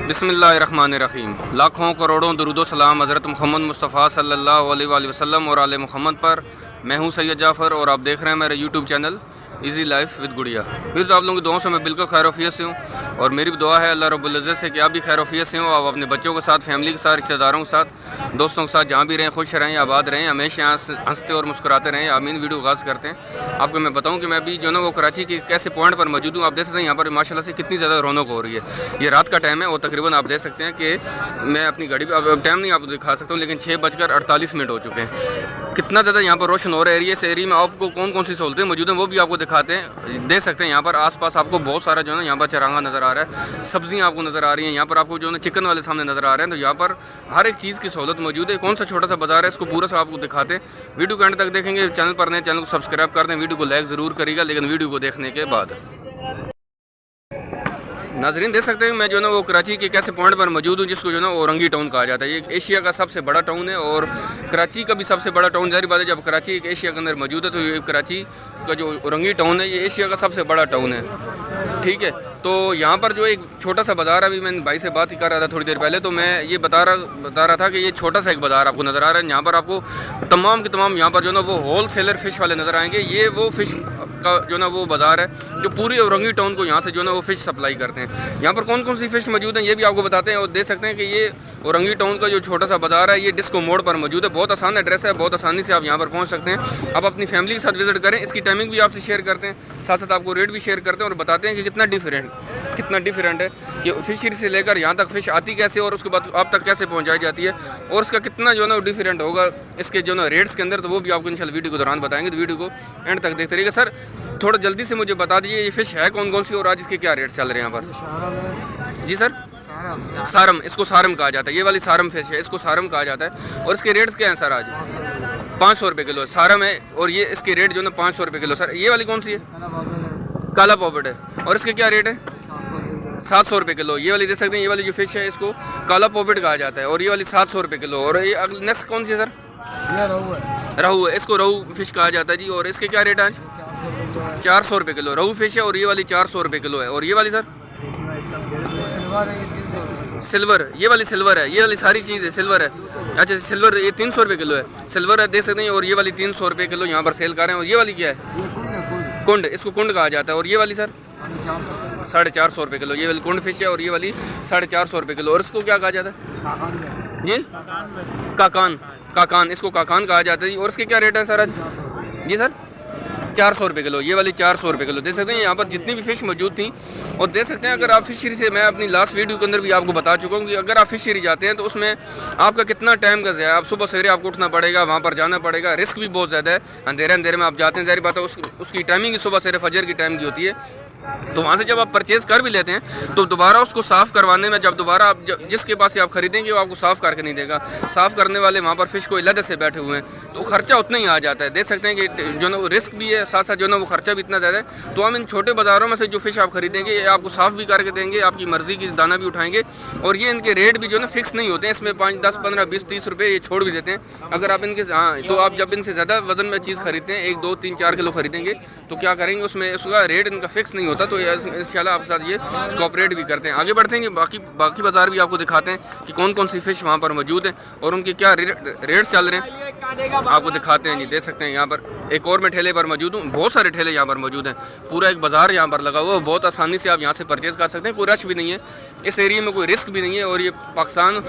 बिस्मिल्लाहिर्रहमानिर्रहीम। लाखों करोड़ों दरूदो सलाम हज़रत मोहम्मद मुस्तफ़ा सल्लल्लाहु अलैहि वसल्लम और आले मोहम्मद पर। मैं हूं सैयद जाफ़र और आप देख रहे हैं मेरा YouTube channel easy life with गुड़िया। फिर आप लोगों की दुआओं से मैं बिल्कुल खैरोफियत से हूँ और मेरी भी दुआ है अल्लाह रब्बुल इज़्ज़त से कि आप भी खैरोफियत से हो। आप अपने बच्चों के साथ, फैमिली के साथ, रिश्तेदारों के साथ, दोस्तों के साथ जहाँ भी रहें खुश रहें, आबाद रहें, हमेशा हंसते और मुस्कुराते रहें। आमीन। वीडियो आगाज़ करते हैं। आपको मैं बताऊँ कि मैं अभी जो ना वो कराची के कैसे पॉइंट पर मौजूद हूँ। आप देख सकते हैं यहाँ पर माशाल्लाह से कितनी ज़्यादा रौनक हो रही है। ये रात का टाइम है और तकरीबन आप देख सकते हैं कि मैं अपनी गाड़ी पर अब टाइम नहीं आपको दिखा सकता हूँ, लेकिन 6:48 हो चुके हैं। कितना ज़्यादा यहाँ पर रोशन हो रहा है एरिया से। एरिया में आपको कौन कौन सी सहूलतें मौजूद हैं वो भी आपको दिखाते हैं। देख सकते हैं यहाँ पर आसपास आपको बहुत सारा जो है ना यहाँ पर चरांगा नज़र आ रहा है, सब्जियाँ आपको नज़र आ रही हैं। यहाँ पर आपको जो है ना चिकन वाले सामने नज़र आ रहे हैं। तो यहाँ पर हर एक चीज़ की सहूलत मौजूद है। कौन सा छोटा सा बाजार है इसको पूरा सा आपको दिखाते हैं। वीडियो के एंड तक देखेंगे। चैनल पर नए चैनल को सब्सक्राइब कर दें, वीडियो को लाइक ज़रूर करिएगा, लेकिन वीडियो को देखने के बाद। नाजरीन देख सकते हैं मैं जो ना वो कराची के कैसे पॉइंट पर मौजूद हूँ, जिसको जो ना औरंगी टाउन कहा जाता है। ये एशिया का सबसे बड़ा टाउन है और कराची का भी सबसे बड़ा टाउन। जाहिर बात है जब कराची एक एशिया के अंदर मौजूद है तो ये कराची का जो औरंगी टाउन है ये एशिया का सबसे बड़ा टाउन है। ठीक है, तो यहाँ पर जो एक छोटा सा बाज़ार, अभी मैं भाई से बात ही कर रहा था थोड़ी देर पहले, तो मैं ये बता रहा था कि ये छोटा सा एक बाज़ार आपको नज़र आ रहा है। यहाँ पर आपको तमाम के तमाम यहाँ पर जो ना वो होल सेलर फ़िश वाले नज़र आएंगे। ये वो फ़िश का जो ना वो बाज़ार है जो पूरी औरंगी टाउन को यहाँ से जो ना वो फ़िश सप्लाई करते हैं। यहाँ पर कौन कौन सी फ़िश मौजूद हैं ये भी आपको बताते हैं। और देख सकते हैं कि ये औरंगी टाउन का जो छोटा सा बाज़ार है ये डिस्को मोड़ पर मौजूद है। बहुत आसान एड्रेस है, बहुत आसानी से आप यहाँ पर पहुँच सकते हैं। आप अपनी फैमिली के साथ विजिट करें। इसकी टाइमिंग भी आपसे शेयर करते हैं, साथ साथ आपको रेट भी शेयर करते हैं और बताते हैं कि कितना डिफरेंट है कि फिशरी से लेकर यहाँ तक फ़िश आती कैसे और उसके बाद आप तक कैसे पहुँचाई जाती है और उसका कितना जो है ना डिफरेंट होगा इसके जो ना रेट्स के अंदर। तो वो भी आपको इंशाल्लाह वीडियो के दौरान बताएंगे। तो वीडियो को एंड तक देखते रहिएगा। सर थोड़ा जल्दी से मुझे बता दीजिए ये फ़िश है कौन कौन सी और आज इसके क्या रेट चल रहे हैं यहाँ पर? जी सर, सारम, इसको सारम कहा जाता है। ये वाली सारम फ़िश है, इसको सारम कहा जाता है। और इसके रेट्स क्या हैं सर? आज 500 रुपये किलो सारम है और ये इसके रेट जो ना 500 रुपये किलो। सर ये वाली कौन सी है? काला पॉपेट है और इसके क्या रेट है? 700 रुपये किलो। ये वाली देख सकते हैं, ये वाली जो फ़िश है इसको काला पॉपेट कहा जाता है और ये वाली 700 रुपये किलो। और ये नेक्स्ट कौन सी है सर? रहू है, इसको रहू फ़िश कहा जाता है जी। और इसके क्या रेट है आज? 400 रुपये किलो रहू फ़िश है और ये वाली 400 रुपये किलो है। और ये वाली सर सिल्वर, ये वाली सिल्वर है, ये वाली सारी चीज़ है सिल्वर है। अच्छा सिल्वर ये 300 रुपये किलो है, सिल्वर है देख सकते हैं। और ये वाली 300 रुपये किलो यहाँ पर सेल कर रहे हैं। और ये वाली क्या है? कुंड, इसको कुंड कहा जाता है। और ये वाली सर 450 रुपये किलो। ये वाली कुंड फ़िश है और ये वाली 450 रुपये किलो। और इसको क्या कहा जाता है? जी काकान, इसको काकान कहा जाता है जी। और इसके क्या रेट है सर आज? जी सर 400 रुपये किलो। ये वाली 400 रुपये किलो। देख सकते हैं यहाँ पर जितनी भी फ़िश मौजूद थी। और देख सकते हैं अगर आप फिशरी से, मैं अपनी लास्ट वीडियो के अंदर भी आपको बता चुका हूँ कि अगर आप फिशरी जाते हैं तो उसमें आपका कितना टाइम का ज़ाया। आप सुबह सवेरे आपको उठना पड़ेगा, वहाँ पर जाना पड़ेगा, रिस्क भी बहुत ज़्यादा है। अंधेरे में आप जाते हैं, ज़ाहिर बात है उसकी टाइमिंग सुबह सवेरे फजर की टाइम की होती है। तो वहाँ से जब आप परचेज़ कर भी लेते हैं तो दोबारा उसको साफ़ करवाने में, जब दोबारा आप जिसके पास से आप ख़रीदेंगे वो आपको साफ़ करके नहीं देगा। साफ़ करने वाले वहाँ पर फ़िश को अलग से बैठे हुए हैं, तो ख़र्चा उतना ही आ जाता है। देख सकते हैं कि जो ना वो रिस्क भी है, साथ साथ जो ना वो ख़र्चा भी इतना ज़्यादा है। तो हम इन छोटे बाज़ारों में से जो फ़िश आप ख़रीदेंगे ये आपको साफ़ भी करके देंगे, आपकी मर्ज़ी की दाना भी उठाएंगे। और ये इनके रेट भी जो ना फिक्स नहीं होते हैं, इसमें 5, 10, 15, 20, 30 रुपये ये छोड़ भी देते हैं। अगर आप इनके तो आप जब इनसे ज़्यादा वज़न में चीज़ खरीदते हैं, 1, 2, 3, 4 किलो खरीदेंगे तो क्या करेंगे, उसमें उसका रेट इनका फिक्स नहीं होता। तो इंशाल्लाह आपके साथ ये कोऑपरेट भी करते हैं। आगे बढ़ते हैं, बाकी बाज़ार भी आपको दिखाते हैं कि कौन कौन सी फ़िश वहाँ पर मौजूद हैं और उनके क्या रेट चल रहे हैं, आपको दिखाते हैं जी। देख सकते हैं यहाँ पर एक और मैं ठेले पर मौजूद हूँ। बहुत सारे ठेले यहाँ पर मौजूद हैं, पूरा एक बाज़ार यहाँ पर लगा हुआ है। बहुत आसानी से आप यहाँ से परचेज़ कर सकते हैं, कोई रश भी नहीं है, इस एरिया में कोई रिस्क भी नहीं है। और ये पाकिस्तान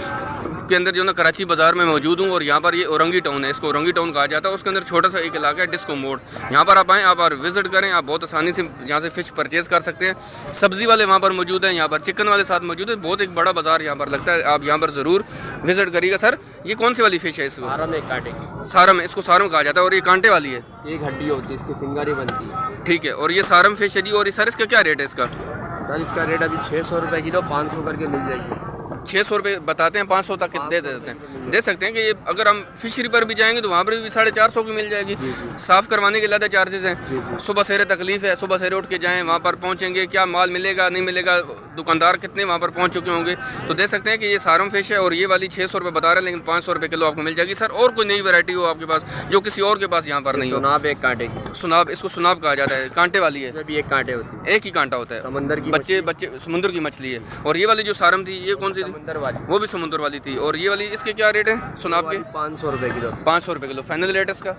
के अंदर जो ना कराची बाज़ार में मौजूद हूँ और यहाँ पर ये औरंगी टाउन है, इसको औरंगी टाउन कहा जाता है। उसके अंदर छोटा सा एक इलाका है डिस्को मोड़। यहाँ पर आप आएँ, आप विज़िट करें, आप बहुत आसानी से यहाँ से फ़िश परचेज़ कर सकते हैं। सब्ज़ी वाले वहाँ पर मौजूद हैं, यहाँ पर चिकन वाले साथ मौजूद है। बहुत एक बड़ा बाज़ार यहाँ पर लगता है, आप यहाँ पर ज़रूर विज़िट करिएगा। सर ये कौन सी वाली फ़िश है? इसको सारम है, कांटे की सारम, इसको सारम कहा जाता है। और ये कांटे वाली है, एक हड्डी होती है, इसकी फिंगर ही बनती है। ठीक है, और ये सारम फ़िश है जी। और सर इसका क्या रेट है? इसका सर इसका रेट अभी 600 रुपये किलो, 500 करके मिल जाएगी। 600 रुपये बताते हैं, 500 तक दे देते हैं। दे सकते हैं कि ये अगर हम फिशरी पर भी जाएंगे तो वहाँ पर भी 450 की मिल जाएगी। साफ़ करवाने के ज़्यादा चार्जेस हैं। सुबह सवेरे तकलीफ़ है, सुबह सवेरे उठ के जाएँ, वहाँ पर पहुँचेंगे, क्या माल मिलेगा नहीं मिलेगा, दुकानदार कितने वहाँ पर पहुँच चुके होंगे। तो दे सकते हैं कि ये सारम फिश है और ये वाली 600 रुपये बता रहे हैं, लेकिन 500 रुपये किलो आपको मिल जाएगी। सर और कोई नई वैरायटी हो आपके पास जो किसी और के पास यहाँ पर नहीं हो? सुनाब एक कांटे की, सुनाब, इसको सुनाब कहा जाता है, कांटे वाली है। इसमें भी एक कांटे होती है, एक ही कांटा होता है। समंदर की बच्चे समुद्र की मछली है। और ये वाली जो सारम थी ये कौन सी थी? समंदर वाली, वो भी समुद्र वाली थी। और ये वाली इसके क्या रेट है सुनाब के? 500 रुपये किलो। 500 रुपये किलो। फाइनल रेट इसका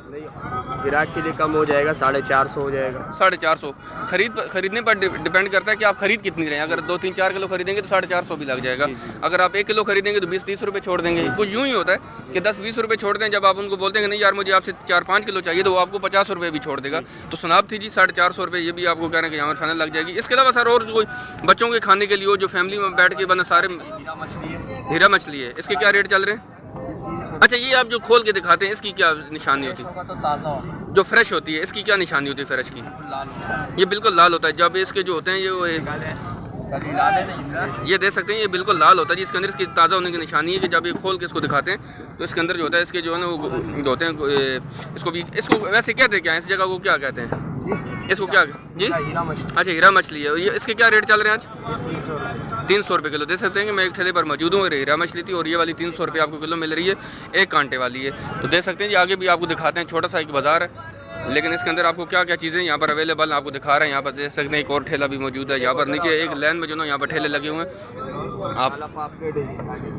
गिराक के लिए कम हो जाएगा, 450 हो जाएगा। 450 खरीदने पर डिपेंड करता है कि आप खरीद कितनी रहे। अगर 2-3-4 किलो खरीदेंगे तो 450 भी लग जाएगा। अगर आप 1 किलो खरीदेंगे तो 20-30 रुपये छोड़ देंगे। कुछ यूँ ही होता है कि 10-20 रुपये छोड़ दें। जब आप उनको बोलते हैं कि नहीं यार मुझे आपसे 4-5 किलो चाहिए तो वो आपको 50 रुपये भी छोड़ देगा। तो सुनाब थी जी 450 रुपये, ये भी आपको कह रहे हैं कि यहाँ पर फाइनल लग जाएगी। इसके अलावा सर और कोई बच्चों के खाने के लिए हो जो फैमिली में बैठ के बना सारे? हीरा मछली है, इसके क्या रेट चल रहे हैं? अच्छा, ये आप जो खोल के दिखाते हैं इसकी क्या निशानी होती है? जो फ्रेश होती है इसकी क्या निशानी होती है फ्रेश की? ये बिल्कुल लाल होता है। जब इसके जो होते हैं ये देख सकते हैं ये बिल्कुल लाल होता है जी। इसके अंदर इसकी ताज़ा होने की निशानी है कि जब ये खोल के इसको दिखाते हैं तो इसके अंदर जो होता है इसके जो है ना वो होते हैं। इसको वैसे कहते हैं क्या, इस जगह को क्या कहते हैं? इसको क्या जी? अच्छा, हीरा मछली है। ये इसके क्या रेट चल रहे हैं आज? 300 रुपये किलो। देख सकते हैं कि मैं एक ठेले पर मौजूद हूँ। हीरा मछली थी और ये वाली 300 रुपये आपको किलो मिल रही है, एक कांटे वाली है। तो देख सकते हैं जी आगे भी आपको दिखाते हैं, छोटा सा एक बाज़ार है लेकिन इसके अंदर आपको क्या क्या चीज़ें यहाँ पर अवेलेबल आपको दिखा रहे हैं। यहाँ पर देख सकते हैं एक और ठेला भी मौजूद है। यहाँ पर नीचे एक लाइन में जो ना यहाँ पर ठेले लगे हुए हैं। आप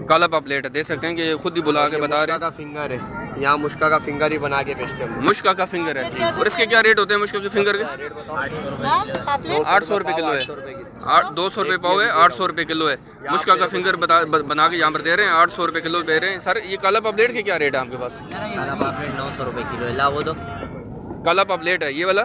काला पापलेट है, देख सकते हैं कि खुद ही बुला के बता रहे हैं। फिंगर है यहाँ, मुश्का का फिंगर ही बना के बेचते हैं। मुश्का का फिंगर है जी। और इसके क्या रेट होते हैं मुश्का के फिंगर के? 800 रुपये किलो है। 200 रुपये पाव है, 800 रुपये किलो है। मुश्का का फिंगर बना के यहाँ पर दे रहे हैं, 800 रुपये किलो दे रहे हैं। सर ये काला पापलेट के क्या रेट है आपके पास? काला पापलेट 900 रुपये किलो है। ला वो दो काला पापलेट है ये वाला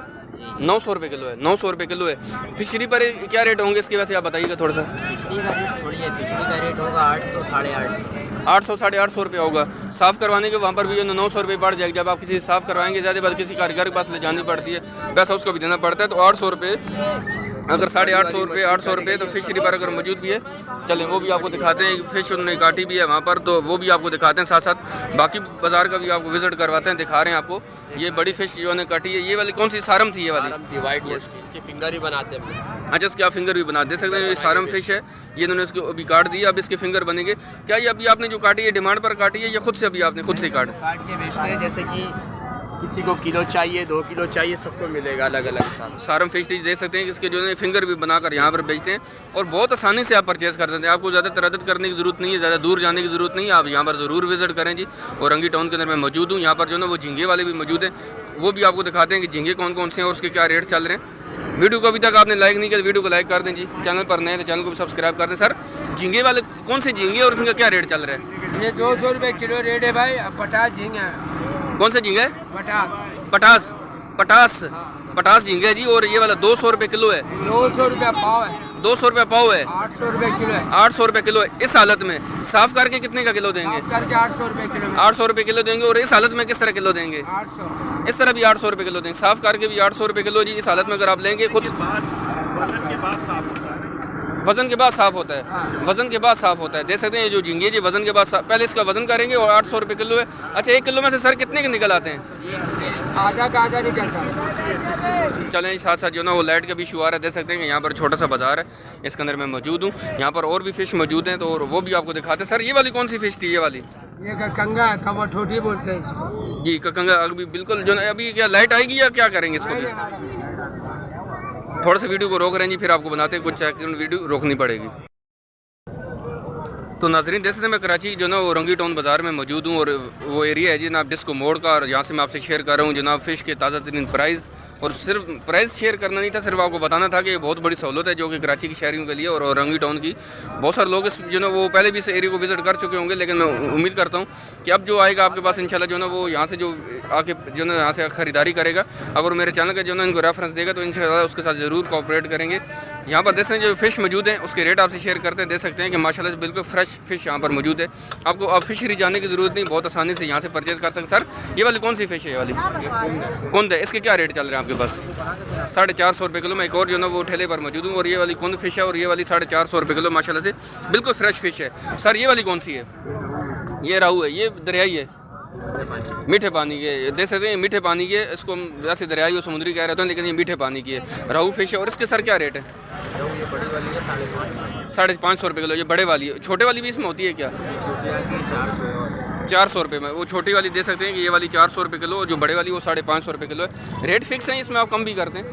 900 रुपये किलो है। 900 रुपये किलो है। फिशरी पर क्या रेट होंगे इसके? वैसे आप बताइएगा थोड़ा सा। फिशरी का रेट छोड़िए, फिशरी का रेट होगा 800 850। 800-850 रुपये होगा। साफ़ करवाने के वहाँ पर भी जो 900 रुपये बढ़ जाएगी। जब आप किसी साफ़ करवाएंगे ज़्यादा बात किसी कारीगर के पास ले जानी पड़ती है, पैसा उसको भी देना पड़ता है। तो 800 रुपये, अगर 850 रुपये 800 रुपये तो फिशरी पर अगर मौजूद भी है, चलें वो भी आपको दिखाते हैं। फिश उन्होंने काटी भी है वहाँ पर, तो वो भी आपको दिखाते हैं। साथ साथ बाकी बाज़ार का भी आपको विजिट करवाते हैं, दिखा रहे हैं आपको। ये बड़ी फिश जो ने काटी है, ये वाली कौन सी सारम थी? ये वाली वाइट, इसके फिंगर ही बनाते हैं। अच्छा, इसके आप फिंगर भी बना दे सकते हैं। ये सारम फिश है, ये इन्होंने इसको अभी काट दिया, अब इसके फिंगर बनेंगे। क्या ये अभी आपने जो काटी है डिमांड पर काटी है या खुद से? अभी आपने खुद से काट के बेचते हैं, जैसे कि किसी को किलो चाहिए, 2 किलो चाहिए, सबको मिलेगा अलग अलग। सारम फिश देख सकते हैं कि इसके जो है फिंगर भी बनाकर यहाँ पर बेचते हैं और बहुत आसानी से आप परचेज़ कर सकते हैं। आपको ज़्यादा तरद्दुद करने की ज़रूरत नहीं है, ज़्यादा दूर जाने की ज़रूरत नहीं है। आप यहाँ पर ज़रूर विजिट करें जी। और रंगी टाउन के अंदर मैं मौजूद हूँ। यहाँ पर जो ना वो झींगे वाले भी मौजूद हैं, वो भी आपको दिखाते हैं कि झींगे कौन कौन से हैं और उसके क्या रेट चल रहे हैं। वीडियो को अभी तक आपने लाइक नहीं किया तो वीडियो को लाइक कर दें जी। चैनल पर नए तो चैनल को भी सब्सक्राइब कर दें। सर झींगे वाले कौन से झींगे और इनका क्या रेट चल रहा है? ये 200 रुपये किलो रेट है भाई। 50 झींगे। कौन से झींगे? 50 50 झींगे है जी। और ये वाला 200 रुपये किलो है। 200 रुपये पाव है। 200 रुपये पाव है। 800 रुपये किलो है। 800 रुपये किलो है। इस हालत में साफ़ करके कितने का किलो देंगे? साफ करके 800 रुपये किलो। 800 रुपये किलो देंगे। और इस हालत में किस तरह किलो देंगे? 800। इस तरह भी 800 रुपये किलो देंगे। साफ़ करके भी 800 रुपये किलो जी। इस हालत में अगर आप लेंगे खुद वज़न के बाद साफ़ होता है। वज़न के बाद साफ़ होता है। देख सकते हैं ये जो झींगे जी वज़न के बाद पहले इसका वज़न करेंगे और 800 रुपये किलो है। अच्छा, 1 किलो में से सर कितने के निकल आते हैं? आधा का आधा निकलता। चलें साथ साथ जो ना वो लाइट का भी शुआर है। देख सकते हैं कि यहाँ पर छोटा सा बाज़ार है, इसके अंदर मैं मौजूद हूँ। यहाँ पर और भी फ़िश मौजूद हैं तो वो भी आपको दिखाते हैं। सर ये वाली कौन सी फ़िश थी? ये वाली ये कंगा है, कवठोटी बोलते हैं इसको जी। कंगा अभी बिल्कुल जो ना अभी क्या लाइट आएगी या क्या करेंगे इसको भी? थोड़ा सा वीडियो को रोक रहे हैं जी, फिर आपको बनाते हैं। कुछ सेकंड वीडियो रोकनी पड़ेगी। तो नाजरीन देख सकते हैं मैं कराची जो ना वो रंगी टाउन बाज़ार में मौजूद हूँ और वो एरिया है जी जनाब डिस्को मोड़ का। और यहाँ से मैं आपसे शेयर कर रहा हूँ जनाब फ़िश के ताज़ा तरीन प्राइस। और सिर्फ प्राइस शेयर करना नहीं था, सिर्फ आपको बताना था कि ये बहुत बड़ी सहूलत है जो कि कराची की शहरियों के लिए और रंगी टाउन की। बहुत सारे लोग इस जो ना वो पहले भी इस एरिया को विज़िट कर चुके होंगे, लेकिन मैं उम्मीद करता हूँ कि अब जो आएगा आपके पास इंशाल्लाह जो ना वो यहाँ से जो आके जो ना यहाँ से ख़रीदारी करेगा, अगर मेरे चैनल का जो ना इनको रेफरेंस देगा तो इंशाल्लाह उसके साथ ज़रूर कोऑपरेट करेंगे। यहाँ पर देख सकते हैं जो फ़िश मौजूद हैं उसके रेट आपसे शेयर करते हैं। देख सकते हैं कि माशाल्लाह से बिल्कुल फ्रेश फ़िश यहाँ पर मौजूद है। आपको अब फिशरी जाने की ज़रूरत नहीं, बहुत आसानी से यहाँ से परचेज़ कर सकते। सर ये वाली कौन सी फ़िश है? ये वाली कुंद है। इसके क्या रेट चल रहे हैं आपके आपके पास 450 रुपये किलो। मैं एक और जो ना वो ठेले पर मौजूद हूँ और ये वाली कौन फ़िश है और ये वाली 450 रुपये किलो माशाल्लाह से बिल्कुल फ्रेश फ़िश है। सर ये वाली कौन सी है? ये राहू है, ये दरियाई है, मीठे पानी के देख सकते हैं, मीठे पानी के। इसको हम वैसे दरियाई और समुद्री कह रहे हैं लेकिन ये मीठे पानी की है, राहू फ़िश है। और इसके सर क्या रेट है? 550 रुपये किलो। ये बड़े वाली है, छोटे वाली भी इसमें होती है क्या? 400 रुपये में। वो छोटी वाली दे सकते हैं कि ये वाली 400 रुपये किलो और जो बड़े वाली वो 550 रुपये किलो है। रेट फिक्स है, इसमें आप कम भी करते हैं।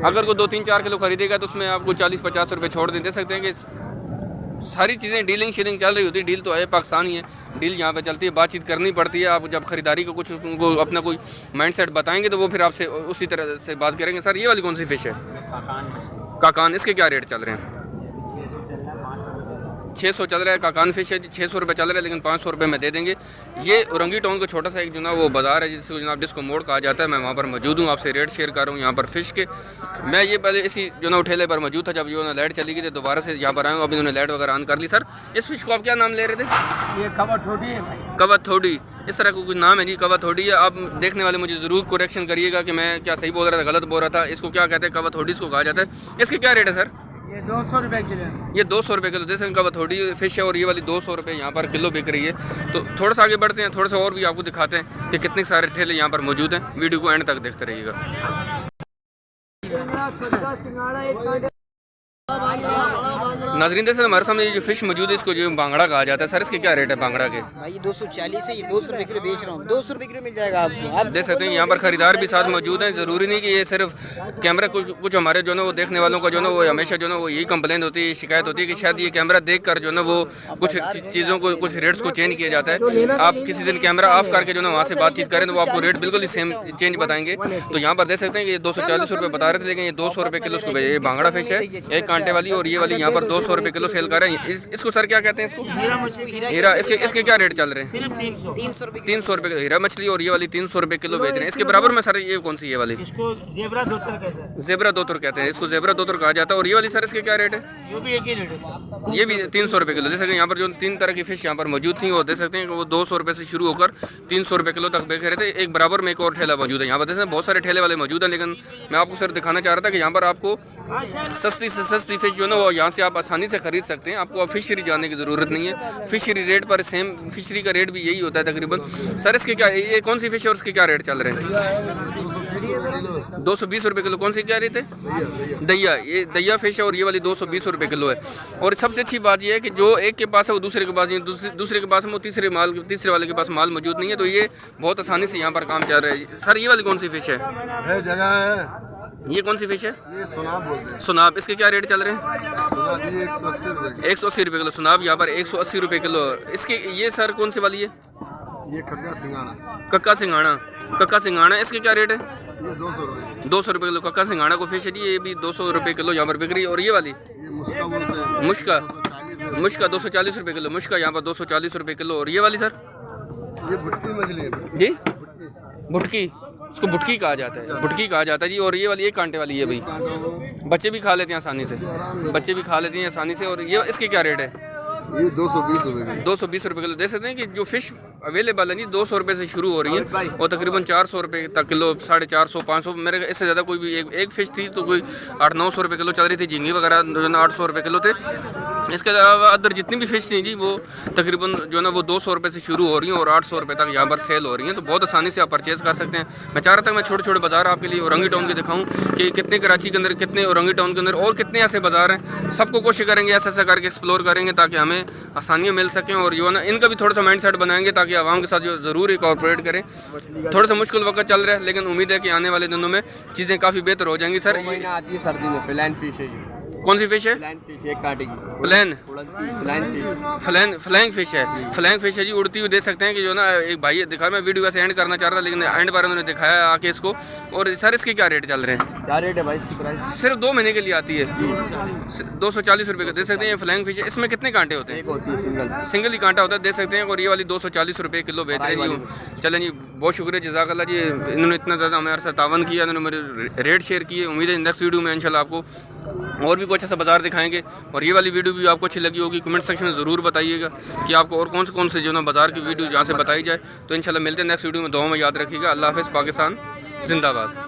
अगर कोई 2-3-4 किलो खरीदेगा तो उसमें आपको 40-50 रुपये छोड़ दे सकते हैं। कि सारी चीज़ें डीलिंग शीलिंग चल रही होती है। डील तो है पाकिस्तानी है, डील यहाँ पे चलती है, बातचीत करनी पड़ती है। आप जब खरीदारी को कुछ उनको अपना कोई माइंडसेट बताएंगे तो वो फिर आपसे उसी तरह से बात करेंगे। सर ये वाली कौन सी फ़िश है? काकान। इसके क्या रेट चल रहे हैं? 600 चल रहा है। काकान फ़िश है 600 रुपये चल रहा है, लेकिन 500 रुपये में दे देंगे। ये औरंगी टाउन का छोटा सा एक जो ना वो बाज़ार है जिसको जनाब डिस्को मोड़ कहा जाता है। मैं वहाँ पर मौजूद हूँ, आपसे रेट शेयर कर रहा हूँ यहाँ पर फ़िश के। मैं ये पहले इसी जो ना ठेले पर मौजूद था, जब जो ना लाइट चली गई थी दोबारा से यहाँ पर आया हूँ। अभी उन्होंने लाइट वगैरह ऑन कर ली। सर इस फ़िश को आप क्या नाम ले रहे थे? ये कवथोड़ी है भाई। कवथोड़ी, इस तरह का कुछ नाम है जी, कवथोड़ी है। आप देखने वाले मुझे ज़रूर करेक्शन करिएगा कि मैं क्या सही बोल रहा था, गलत बोल रहा था। इसको क्या कहते हैं? कवथोड़ी इसको कहा जाता है। इसके क्या रेट है सर? ये 200 रुपये किलो है। ये 200 रुपये किलो। जैसे कवथोड़ी फ़िश है और ये वाली 200 रुपये यहाँ पर किलो बिक रही है। तो थोड़ा सा आगे बढ़ते हैं, थोड़ा सा और भी आपको दिखाते हैं कि कितने सारे ठेले यहाँ पर मौजूद हैं। वीडियो को एंड तक देखते रहिएगा। नाजरीन जैसे हमारे सामने ये जो फ़िश मौजूद है इसको जो बांगड़ा कहा जाता है। सर इसके क्या रेट है बांगड़ा के? भाई ये 240 है, ये 200 रुपये किलो बेच रहा हूँ। 200 रुपये किलो मिल जाएगा आपको। आप देख सकते हैं यहाँ पर खरीदार भी साथ मौजूद हैं। ज़रूरी नहीं कि ये सिर्फ कैमरा कुछ हमारे जो ना वो देखने वालों का जो ना वो हमेशा जो ना वो यही कंप्लेंट होती है, शिकायत होती है कि शायद ये कैमरा देख कर जो ना वो कुछ चीज़ों को कुछ रेट्स को चेंज किया जाता है। आप किसी दिन कैमरा ऑफ करके जो ना वहाँ से बातचीत करें तो वो आपको रेट बिल्कुल ही सेम चेंज बताएंगे। तो यहाँ पर देख सकते हैं कि ये 240 रुपये बता रहे थे, लेकिन ये 200 रुपये किलो इसको ये बांगड़ा फ़िश है, एक कांटे वाली। और ये वाली यहाँ पर 200 रुपये किलो सेल कर रहे हैं। इसको सर क्या कहते हैं? इसको हीरा। इसके क्या रेट चल रहे हैं? 300 रुपये किलो हीरा मछली और ये वाली 300 रुपये किलो बेच रहे हैं। इसके बराबर में सर ये कौन सी? ये वाली इसको ज़ेबरा दोतर कहते हैं। ज़ेबरा दोतर कहते हैं, इसको ज़ेबरा दोतर कहा जाता है। और ये वाली सर इसके क्या रेट है? ये भी एक ही रेट है, ये भी 300 रुपये किलो। जैसे कि यहाँ पर जो 3 तरह की फ़िश यहाँ पर मौजूद थी वो देख सकते हैं कि वो 200 रुपये से शुरू होकर 300 रुपये किलो तक बेच रहे थे। एक बराबर में एक और ठेला मौजूद है यहाँ पर। जैसे बहुत सारे ठेले वाले मौजूद हैं, लेकिन मैं आपको सर दिखाना चाह रहा था कि यहाँ पर आपको सस्ती से सस्ती फ़िश जो ना वो यहाँ से आप आसानी से खरीद सकते हैं। आपको फिशरी जाने की ज़रूरत नहीं है। फिशरी रेट पर सेम फिशरी का रेट भी यही होता है तकरीबन। सर इसके क्या, ये कौन सी फ़िश है और इसके क्या रेट चल रहे हैं? 220 रुपये किलो। कौन सी क्या रेट है? दैया। ये दैया फ़िश है और ये वाली 220 रुपये किलो है। और सबसे अच्छी बात यह है कि जो एक के पास है वो दूसरे के पास नहीं, दूसरे के पास है वो तीसरे वाले के पास माल मौजूद नहीं है। तो ये बहुत आसानी से यहाँ पर काम चल रहा है। सर ये वाली कौन सी फ़िश है? जगह है। ये कौन सी फ़िश है? ये सुनाब बोलते हैं। सुनाब। इसके क्या रेट चल रहे हैं? सुनाब ये 180 रुपये। 180 रुपये किलो सुनाब यहाँ पर 180 रुपये किलो। इसके ये सर कौन सी वाली है? ये खग्गा सिंगाना। कक्का सिंगाना। कक्का सिंगाना इसके क्या रेट है? ये 200 रुपये। 200 रुपये किलो कक्का सिंगाना को फिश है जी। ये भी 200 रुपये किलो यहाँ पर बिक रही है। और ये वाली ये मुश्का बोलते हैं। मुश्का। 240 मुश्का 240 रुपये किलो। मुश्का यहाँ पर 240 रुपये किलो। और ये वाली सर? ये भुटकी मछली है जी, भुटकी। इसको भुटकी कहा जाता है, भुटकी कहा जाता है जी। और ये वाली एक कांटे वाली है भाई, बच्चे भी खा लेते हैं आसानी से, बच्चे भी खा लेते हैं आसानी से। और ये इसके क्या रेट है? ये 220 रुपये। 220 रुपये किलो। देख सकते हैं कि जो फ़िश अवेलेबल है जी 200 रुपये से शुरू हो रही है और तकरीबन 400 रुपये तक किलो, 450 500। मेरे इससे ज़्यादा कोई भी एक फ़िश थी तो कोई 800-900 रुपये किलो चल रही थी। झींगी वगैरह जो ना 800 रुपये किलो थे। इसके अलावा अदर जितनी भी फ़िश थी जी वो तकरीबन जो ना वो 200 रुपये से शुरू हो रही हैं और 800 रुपये तक यहाँ पर सेल हो रही हैं। तो बहुत आसानी से आप परचेज़ कर सकते हैं। मैं चाह रहा था मैं छोटे छोटे बाज़ार आपके लिए औरंगी टाउन के दिखाऊँ कि कितने कराची के अंदर, कितने औरंगी टाउन के अंदर और कितने ऐसे बाज़ार हैं। सबको कोशिश करेंगे ऐसा ऐसा करके एक्सप्लोर करेंगे ताकि हमें आसानियाँ मिल सकें। और जो ना इनका भी थोड़ा सा माइंड सेट बनाएंगे ताकि आवाम के साथ जो ज़रूर कॉर्पोरेट करें। थोड़ा सा मुश्किल वक्त चल रहा है लेकिन उम्मीद है कि आने वाले दिनों में चीज़ें काफ़ी बेहतर हो जाएंगी। सर महीना आती है सर्दी में फ्लैन फिश है जी। कौन सी फ़िश है? फ्लैन फिश एक कांटे की। फ्लैन फ्लैन फ्लैंग फ़िश है। फ्लैंग फ़िश है जी, उड़ती हुई देख सकते हैं कि जो ना एक भाई दिखा, मैं वीडियो वैसे एंड करना चाह रहा था लेकिन एंड पर उन्होंने दिखाया आके इसको। और सर इसके क्या रेट चल रहे हैं? क्या रेट है भाई इसकी प्राइस? सिर्फ 2 महीने के लिए आती है, 240 रुपये का। देख सकते हैं ये फ्लैंग फ़िश है। इसमें कितने कांटे होते हैं? एक होती है सिंगल ही कांटा होता है, देख सकते हैं। और ये वाली 240 रुपये किलो बेच रहे हैं जी। चलें जी, बहुत शुक्रिया, जज़ाकल्लाह जी। इन्होंने इतना ज़्यादा हमारे साथ तावन किया, इन्होंने मेरे रेट शेयर किए। उम्मीद है नेक्स्ट वीडियो में इंशाल्लाह आपको और भी कुछ ऐसा बाज़ार दिखाएंगे। और ये वाली वीडियो भी आपको अच्छी लगी होगी, कमेंट सेक्शन में ज़रूर बताइएगा कि आपको और कौन से जो ना बाज़ार की वीडियो जहाँ से बताई जाए। तो इंशाल्लाह मिलते हैं नेक्स्ट वीडियो में। दुआ में याद रखिएगा। अल्लाह हाफ़िज़। पाकिस्तान जिंदाबाद।